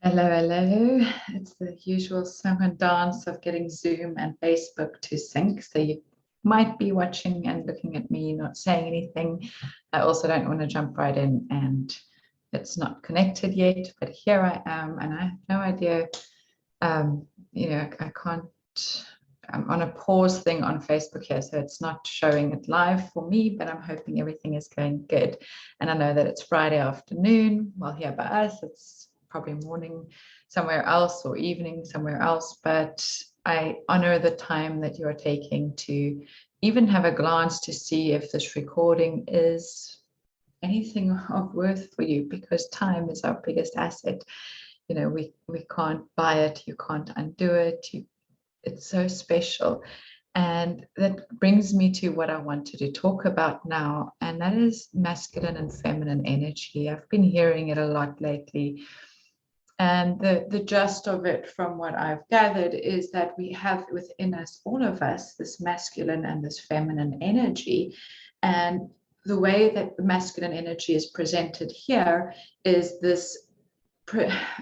Hello, hello. It's the usual song and dance of getting Zoom and Facebook to sync. So you might be watching and looking at me, not saying anything. I also don't want to jump right in and it's not connected yet, but here I am and I have no idea. I can't. I'm on a pause thing on Facebook here, so it's not showing it live for me, but I'm hoping everything is going good. And I know that it's Friday afternoon. Well, here by us, it's probably morning somewhere else or evening somewhere else, but I honor the time that you're taking to even have a glance to see if this recording is anything of worth for you, because time is our biggest asset. We can't buy it, you can't undo it. It's so special. And that brings me to what I wanted to talk about now, and that is masculine and feminine energy. I've been hearing it a lot lately. And the gist of it, from what I've gathered, is that we have within us, all of us, this masculine and this feminine energy. And the way that the masculine energy is presented here is this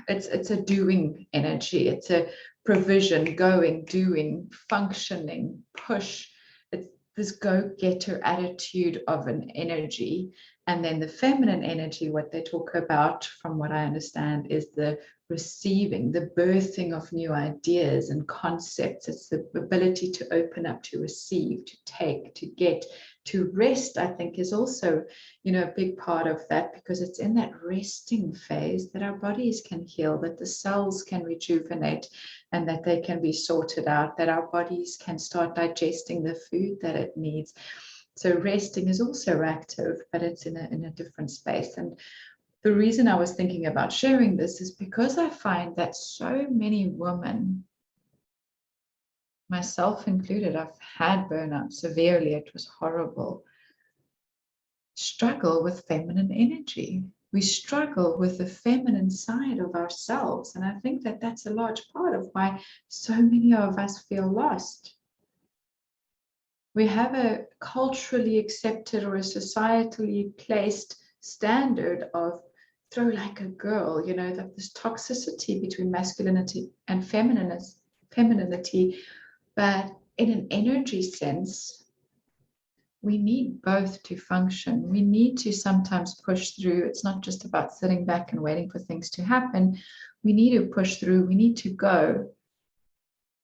it's a doing energy. It's a provision, going, doing, functioning, push. It's this go-getter attitude of an energy. And then the feminine energy, what they talk about, from what I understand, is the receiving, the birthing of new ideas and concepts. It's the ability to open up, to receive, to take, to get, to rest. I think is also, a big part of that, because it's in that resting phase that our bodies can heal, that the cells can rejuvenate, and that they can be sorted out, that our bodies can start digesting the food that it needs. So resting is also active, but it's in a different space. And the reason I was thinking about sharing this is because I find that so many women, myself included, I've had burnout severely, it was horrible, struggle with feminine energy. We struggle with the feminine side of ourselves. And I think that that's a large part of why so many of us feel lost. We have a culturally accepted or a societally placed standard of throw like a girl, that this toxicity between masculinity and femininity. But in an energy sense, we need both to function. We need to sometimes push through. It's not just about sitting back and waiting for things to happen. We need to push through. We need to go.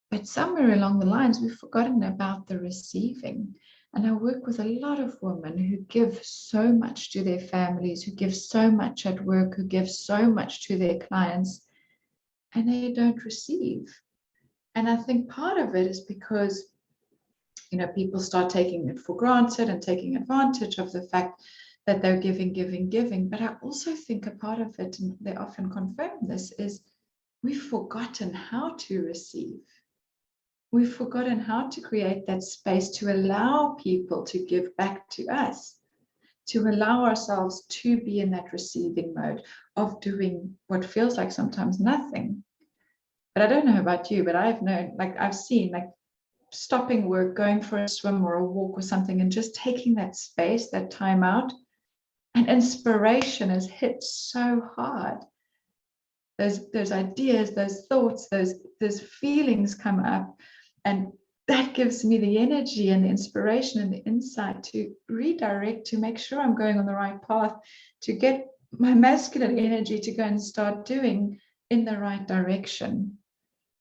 But somewhere along the lines, we've forgotten about the receiving. And I work with a lot of women who give so much to their families, who give so much at work, who give so much to their clients, and they don't receive. And I think part of it is because people start taking it for granted and taking advantage of the fact that they're giving. But I also think a part of it, and they often confirm this, is we've forgotten how to receive. We've forgotten how to create that space to allow people to give back to us, to allow ourselves to be in that receiving mode of doing what feels like sometimes nothing. But I don't know about you, but I've seen stopping work, going for a swim or a walk or something, and just taking that space, that time out, and inspiration is hit so hard. Those ideas, those thoughts, those feelings come up, and that gives me the energy and the inspiration and the insight to redirect, to make sure I'm going on the right path, to get my masculine energy to go and start doing in the right direction,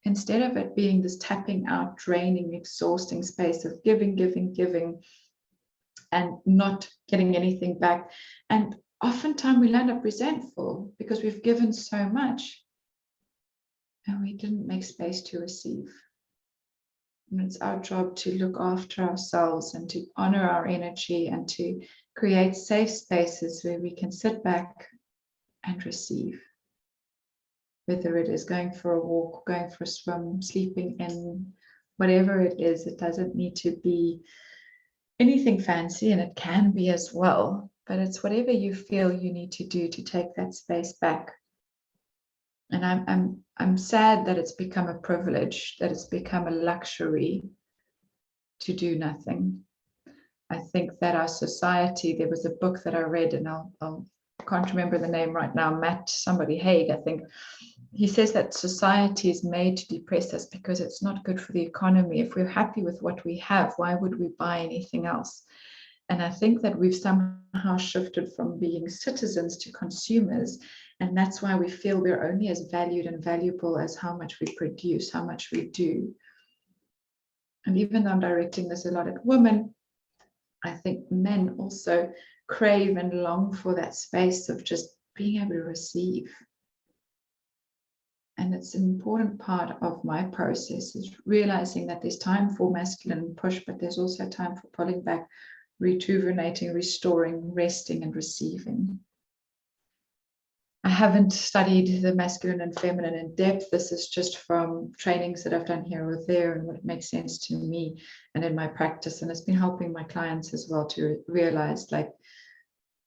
instead of it being this tapping out, draining, exhausting space of giving, and not getting anything back. And oftentimes we'll end up resentful because we've given so much and we didn't make space to receive. And it's our job to look after ourselves and to honor our energy and to create safe spaces where we can sit back and receive. Whether it is going for a walk, going for a swim, sleeping in, whatever it is, it doesn't need to be anything fancy, and it can be as well. But it's whatever you feel you need to do to take that space back. And I'm sad that it's become a privilege, that it's become a luxury to do nothing. I think that our society, there was a book that I read, and I'll can't remember the name right now, Matt somebody Haig, I think. He says that society is made to depress us because it's not good for the economy. If we're happy with what we have, why would we buy anything else? And I think that we've somehow shifted from being citizens to consumers. And that's why we feel we're only as valued and valuable as how much we produce, how much we do. And even though I'm directing this a lot at women, I think men also crave and long for that space of just being able to receive. And it's an important part of my process, is realizing that there's time for masculine push, but there's also time for pulling back, rejuvenating, restoring, resting, and receiving. I haven't studied the masculine and feminine in depth. This is just from trainings that I've done here or there and what makes sense to me and in my practice. And it's been helping my clients as well to realize like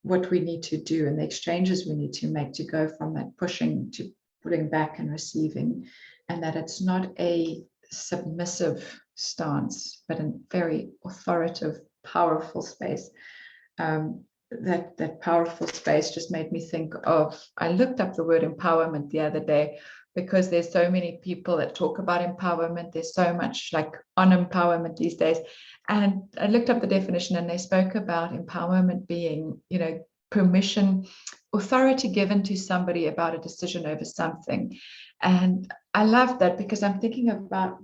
what we need to do and the exchanges we need to make to go from that pushing to putting back and receiving, and that it's not a submissive stance, but a very authoritative, powerful space. That powerful space just made me think of, I looked up the word empowerment the other day because there's so many people that talk about empowerment. There's so much like on empowerment these days. And I looked up the definition and they spoke about empowerment being, you know, permission, authority given to somebody about a decision over something. And I love that because I'm thinking about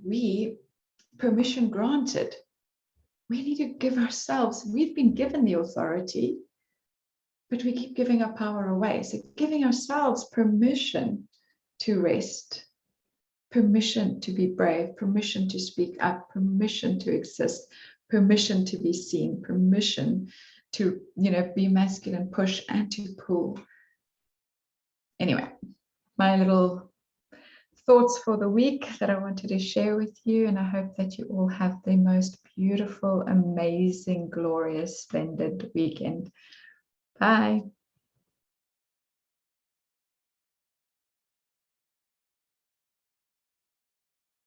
permission granted. We need to give ourselves, we've been given the authority, but we keep giving our power away. So giving ourselves permission to rest, permission to be brave, permission to speak up, permission to exist, permission to be seen, permission to, you know, be masculine, push and to pull. Anyway, my little thoughts for the week that I wanted to share with you, and I hope that you all have the most beautiful, amazing, glorious, splendid weekend. Bye.